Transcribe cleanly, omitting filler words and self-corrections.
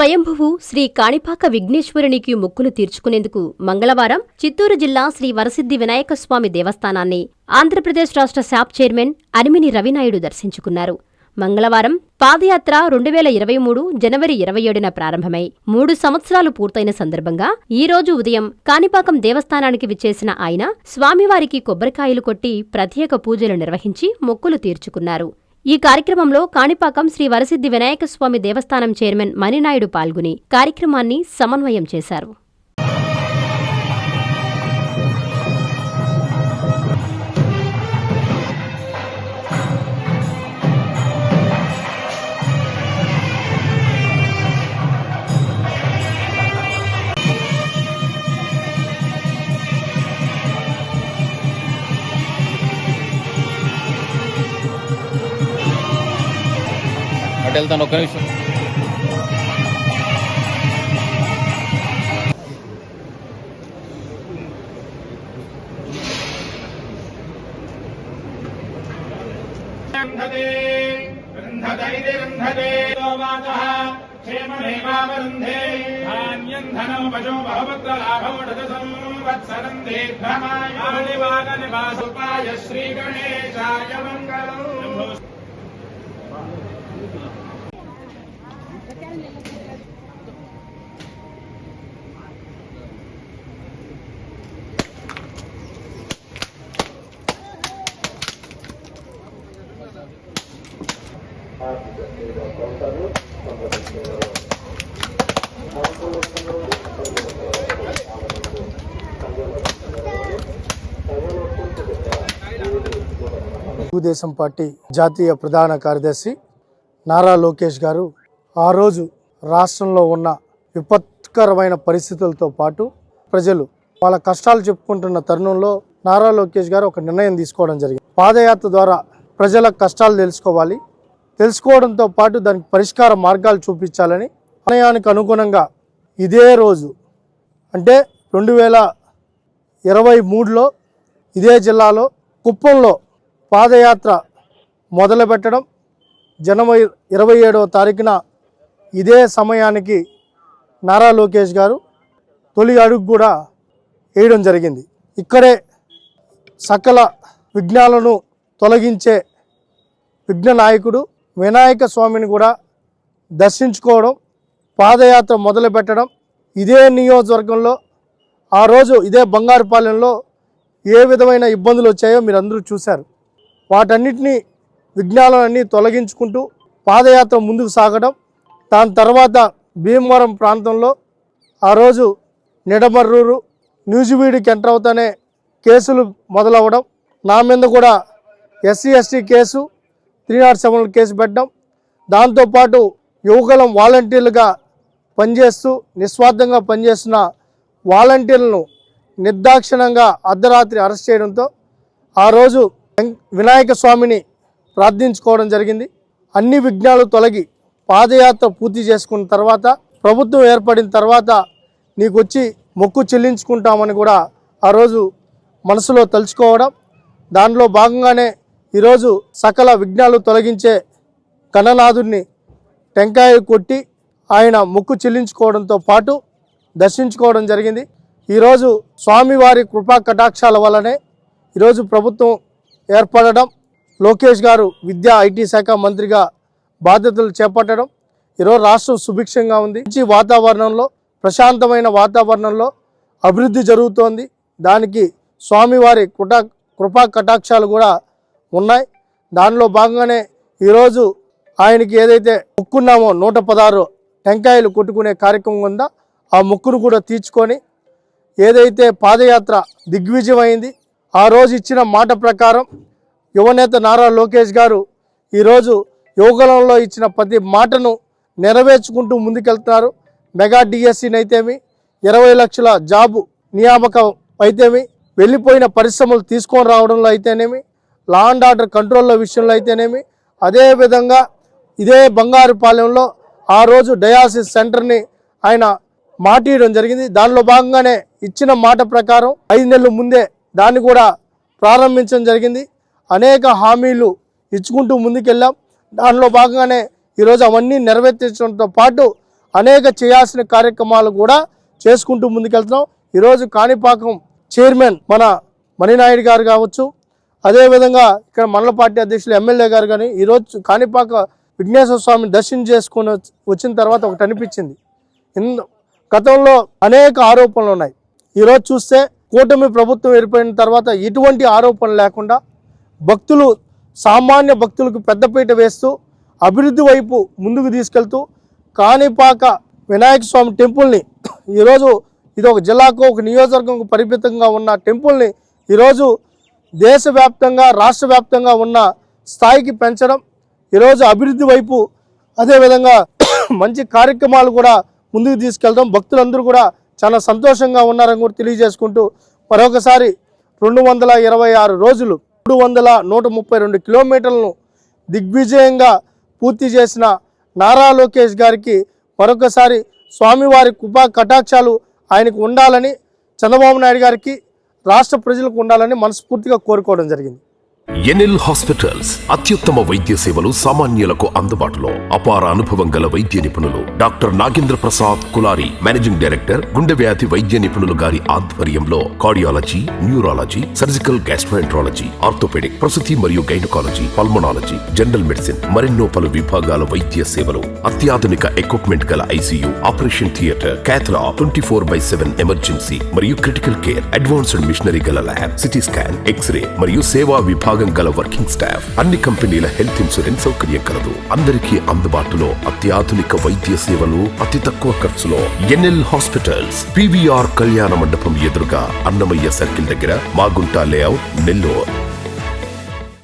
స్వయంభువు శ్రీ కాణిపాక విఘ్నేశ్వరునికి మొక్కులు తీర్చుకునేందుకు మంగళవారం చిత్తూరు జిల్లా శ్రీ వరసిద్ధి వినాయకస్వామి దేవస్థానాన్ని ఆంధ్రప్రదేశ్ రాష్ట్ర శాప్ చైర్మన్ అనిమిని రవినాయుడు దర్శించుకున్నారు. మంగళవారం పాదయాత్ర 2023 జనవరి 27న ప్రారంభమై 3 సంవత్సరాలు పూర్తయిన సందర్భంగా ఈ రోజు ఉదయం కాణిపాకం దేవస్థానానికి విచ్చేసిన ఆయన స్వామివారికి కొబ్బరికాయలు కొట్టి ప్రత్యేక పూజలు నిర్వహించి మొక్కులు తీర్చుకున్నారు. ఈ కార్యక్రమంలో కాణిపాకం శ్రీ వరసిద్ధి వినాయకస్వామి దేవస్థానం చైర్మన్ మణినాయుడు పాల్గొని కార్యక్రమాన్ని సమన్వయం చేశారు. వెళ్తాను ఒక్క నిమిషం. శ్రీ గణేశాయ మంగళం. తెలుగుదేశం పార్టీ జాతీయ ప్రధాన కార్యదర్శి నారా లోకేష్ గారు ఆ రోజు రాష్ట్రంలో ఉన్న విపత్కరమైన పరిస్థితులతో పాటు ప్రజలు వాళ్ళ కష్టాలు చెప్పుకుంటున్న తరుణంలో నారా లోకేష్ గారు ఒక నిర్ణయం తీసుకోవడం జరిగింది. పాదయాత్ర ద్వారా ప్రజల కష్టాలు తెలుసుకోవడంతో పాటు దానికి పరిష్కార మార్గాలు చూపించాలని నిర్ణయానికి అనుగుణంగా ఇదే రోజు అంటే 2023లో ఇదే జిల్లాలో కుప్పంలో పాదయాత్ర మొదలుపెట్టడం, జనవరి 27వ తారీఖున ఇదే సమయానికి నారా లోకేష్ గారు తొలి అడుగు కూడా వేయడం జరిగింది. ఇక్కడే సకల విఘ్నాలను తొలగించే విఘ్న నాయకుడు వినాయక స్వామిని కూడా దర్శించుకోవడం, పాదయాత్ర మొదలుపెట్టడం ఇదే నియోజకవర్గంలో ఆ రోజు ఇదే బంగారుపాలెంలో ఏ విధమైన ఇబ్బందులు వచ్చాయో మీరందరూ చూశారు. వాటన్నిటినీ విఘ్నాలన్నీ తొలగించుకుంటూ పాదయాత్ర ముందుకు సాగడం, దాని తర్వాత భీమవరం ప్రాంతంలో ఆ రోజు నిడమర్రూరు న్యూజివీడికి ఎంటర్ అవుతానే కేసులు మొదలవ్వడం, నా మీద కూడా SC/ST కేసు 307 కేసు పెట్టడం, దాంతోపాటు యువకులం వాలంటీర్లుగా పనిచేస్తూ నిస్వార్థంగా పనిచేస్తున్న వాలంటీర్లను నిర్దాక్షిణంగా అర్ధరాత్రి అరెస్ట్ చేయడంతో ఆ రోజు వినాయక స్వామిని ప్రార్థించుకోవడం జరిగింది. అన్ని విఘ్నాలు తొలగి పాదయాత్ర పూర్తి చేసుకున్న తర్వాత ప్రభుత్వం ఏర్పడిన తర్వాత నీకు వచ్చి మొక్కు చెల్లించుకుంటామని కూడా ఆ రోజు మనసులో తలుచుకోవడం, దానిలో భాగంగానే ఈరోజు సకల విఘ్నాలు తొలగించే గణనాథుడిని టెంకాయ కొట్టి ఆయన మొక్కు చెల్లించుకోవడంతో పాటు దర్శించుకోవడం జరిగింది. ఈరోజు స్వామివారి కృపా కటాక్షాల వల్లనే ఈరోజు ప్రభుత్వం ఏర్పడడం, లోకేష్ గారు విద్యా IT శాఖ మంత్రిగా బాధ్యతలు చేపట్టడం, ఈరోజు రాష్ట్రం సుభిక్షంగా ఉంది. మంచి వాతావరణంలో, ప్రశాంతమైన వాతావరణంలో అభివృద్ధి జరుగుతోంది. దానికి స్వామివారి కృపా కటాక్షాలు కూడా ఉన్నాయి. దానిలో భాగంగానే ఈరోజు ఆయనకి ఏదైతే మొక్కున్నామో 116 టెంకాయలు కొట్టుకునే కార్యక్రమం ఉందో ఆ మొక్కును కూడా తీర్చుకొని ఏదైతే పాదయాత్ర దిగ్విజయమైంది, ఆ రోజు ఇచ్చిన మాట ప్రకారం యువనేత నారా లోకేష్ గారు ఈరోజు యువకులంలో ఇచ్చిన ప్రతి మాటను నెరవేర్చుకుంటూ ముందుకెళ్తున్నారు. మెగా DSCని అయితేమి, 20 లక్షల జాబు నియామకం అయితేమి, వెళ్ళిపోయిన పరిశ్రమలు తీసుకొని రావడంలో అయితేనేమి, లా అండ్ ఆర్డర్ కంట్రోల్లో విషయంలో అయితేనేమి, అదేవిధంగా ఇదే బంగారుపాలెంలో ఆ రోజు డయాలసిస్ సెంటర్ని ఆయన మాటియడం జరిగింది. దానిలో భాగంగానే ఇచ్చిన మాట ప్రకారం 5 నెలల ముందే దాన్ని కూడా ప్రారంభించడం జరిగింది. అనేక హామీలు ఇచ్చుకుంటూ ముందుకెళ్ళాం. దానిలో భాగంగానే ఈరోజు అవన్నీ నెరవేర్చడంతో పాటు అనేక చేయాల్సిన కార్యక్రమాలు కూడా చేసుకుంటూ ముందుకెళ్తున్నాం. ఈరోజు కాణిపాకం చైర్మన్ మన మణినాయుడు గారు కావచ్చు, అదేవిధంగా ఇక్కడ మండల పార్టీ అధ్యక్షులు ఎమ్మెల్యే గారు కానీ ఈరోజు కాణిపాక విఘ్నేశ్వర స్వామిని దర్శనం చేసుకొని వచ్చిన తర్వాత ఒకటి అనిపించింది, గతంలో అనేక ఆరోపణలు ఉన్నాయి. ఈరోజు చూస్తే కూటమి ప్రభుత్వం ఏర్పడిన తర్వాత ఎటువంటి ఆరోపణలు లేకుండా భక్తులు, సామాన్య భక్తులకు పెద్దపీట వేస్తూ అభివృద్ధి వైపు ముందుకు తీసుకెళ్తూ కాణిపాక వినాయక స్వామి టెంపుల్ని ఈరోజు ఇది ఒక జిల్లాకు, ఒక నియోజకవర్గంకు పరిమితంగా ఉన్న టెంపుల్ని ఈరోజు దేశవ్యాప్తంగా, రాష్ట్ర వ్యాప్తంగా ఉన్న స్థాయికి పెంచడం, ఈరోజు అభివృద్ధి వైపు అదేవిధంగా మంచి కార్యక్రమాలు కూడా ముందుకు తీసుకెళ్ళడం, భక్తులందరూ కూడా చాలా సంతోషంగా ఉన్నారని కూడా తెలియజేసుకుంటూ మరొకసారి 226 రోజులు 132 కిలోమీటర్లను దిగ్విజయంగా పూర్తి చేసిన నారా లోకేష్ గారికి మరొకసారి స్వామివారి కృపా కటాక్షాలు ఆయనకు ఉండాలని, చంద్రబాబు నాయుడు గారికి, రాష్ట్ర ప్రజలకు ఉండాలని మనస్ఫూర్తిగా కోరుకోవడం జరిగింది. ఎన్ఎల్ హాస్పిటల్స్ అత్యుత్తమ వైద్య సేవలు సామాన్యులకు అందుబాటులో. అపార అనుభవం గల వైద్య నిపుణులు doctor Nagendra Prasad Kulari, managing director, గుండె వ్యాధి వైద్య నిపుణులు గారి ఆధ్వర్యంలో cardiology, neurology, surgical gastroenterology, orthopaedic, ప్రసూతి మరియు గైనకాలజీ, పల్మనాలజీ, జనరల్ మెడిసిన్ మరెన్నో పలు విభాగాల వైద్య సేవలు. అత్యాధునిక ఎక్విప్మెంట్ గల ఐసీయూ, ఆపరేషన్ థియేటర్, క్యాథ్లా, 24/7 ఎమర్జెన్సీ మరియు క్రిటికల్ కేర్, అడ్వాన్స్డ్ మిషనరీ గల ల్యాబ్, సిటీ స్కాన్, ఎక్స్రే మరియు సేవా విభాగం గల వర్కింగ్ స్టాఫ్. అన్ని కంపెనీల హెల్త్ ఇన్సూరెన్స్ సౌకర్యం కలదు. అందరికీ అందుబాటులో అత్యాధునిక వైద్య సేవలు అతి తక్కువ ఖర్చులో. ఎన్ఎల్ హాస్పిటల్స్, పివిఆర్ కళ్యాణ మండపం ఎదురుగా, అన్నమయ్య సర్కిల్ దగ్గర, మాగుంట లేఅవుట్, నెల్లూరు.